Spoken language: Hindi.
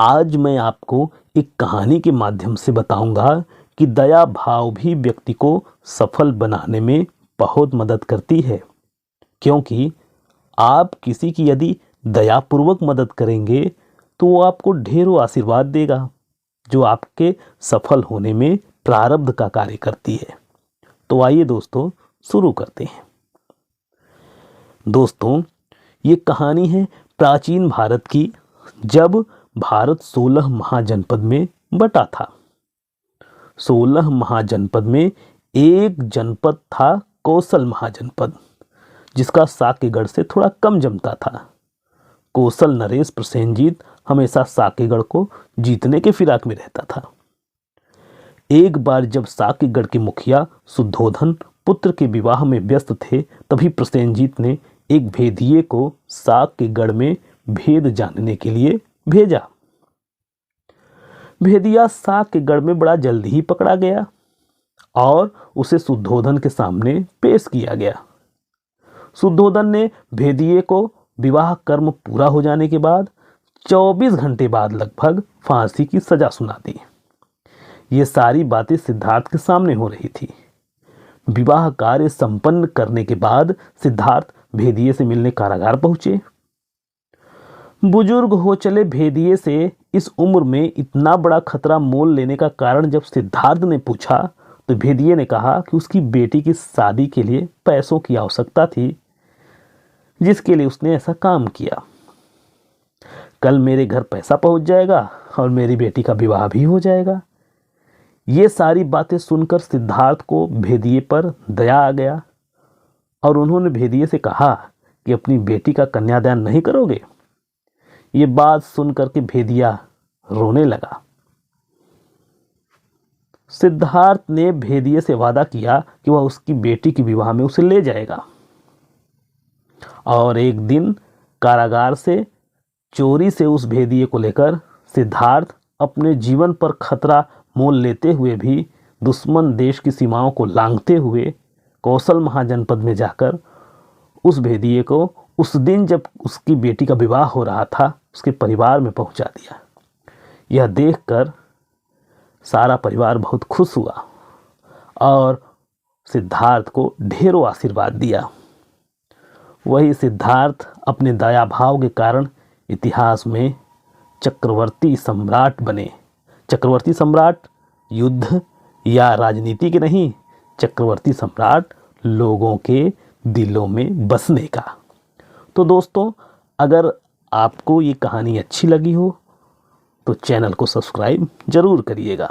आज मैं आपको एक कहानी के माध्यम से बताऊंगा कि दया भाव भी व्यक्ति को सफल बनाने में बहुत मदद करती है। क्योंकि आप किसी की यदि दयापूर्वक मदद करेंगे तो वो आपको ढेरों आशीर्वाद देगा, जो आपके सफल होने में प्रारब्ध का कार्य करती है। तो आइए दोस्तों शुरू करते हैं। दोस्तों, ये कहानी है प्राचीन भारत की, जब भारत 16 महाजनपद में बटा था। 16 महाजनपद में एक जनपद था कौशल महाजनपद, जिसका साकेगढ़ से थोड़ा कम जमता था। कौशल नरेश प्रसेनजीत हमेशा साकेगढ़ को जीतने के फिराक में रहता था। एक बार जब साकेगढ़ के मुखिया शुद्धोधन पुत्र के विवाह में व्यस्त थे, तभी प्रसेनजीत ने एक भेदिये को साकेगढ़ में भेद जानने के लिए भेजा। भेदिया साकेगढ़ में बड़ा जल्दी ही पकड़ा गया और उसे शुद्धोधन के सामने पेश किया गया। शुद्धोधन ने भेदिये को विवाह कर्म पूरा हो जाने के बाद 24 घंटे बाद लगभग फांसी की सजा सुना दी। ये सारी बातें सिद्धार्थ के सामने हो रही थी। विवाह कार्य संपन्न करने के बाद सिद्धार्थ भेदिये से मिलने कारागार पहुंचे। बुजुर्ग हो चले भेदिये से इस उम्र में इतना बड़ा खतरा मोल लेने का कारण जब सिद्धार्थ ने पूछा, तो भेदिये ने कहा कि उसकी बेटी की शादी के लिए पैसों की आवश्यकता थी, जिसके लिए उसने ऐसा काम किया। कल मेरे घर पैसा पहुंच जाएगा और मेरी बेटी का विवाह भी हो जाएगा। ये सारी बातें सुनकर सिद्धार्थ को भेदिये पर दया आ गया और उन्होंने भेदिये से कहा कि अपनी बेटी का कन्यादान नहीं करोगे। ये बात सुनकर के भेदिया रोने लगा। सिद्धार्थ ने भेदिये से वादा किया कि वह उसकी बेटी के विवाह में उसे ले जाएगा। और एक दिन कारागार से चोरी से उस भेदिये को लेकर सिद्धार्थ अपने जीवन पर खतरा मोल लेते हुए भी दुश्मन देश की सीमाओं को लांघते हुए कौशल महाजनपद में जाकर उस भेदिये को उस दिन जब उसकी बेटी का विवाह हो रहा था उसके परिवार में पहुंचा दिया। यह देखकर सारा परिवार बहुत खुश हुआ और सिद्धार्थ को ढेरों आशीर्वाद दिया। वही सिद्धार्थ अपने दया भाव के कारण इतिहास में चक्रवर्ती सम्राट बने। चक्रवर्ती सम्राट युद्ध या राजनीति के नहीं, चक्रवर्ती सम्राट लोगों के दिलों में बसने का। तो दोस्तों, अगर आपको ये कहानी अच्छी लगी हो तो चैनल को सब्सक्राइब जरूर करिएगा।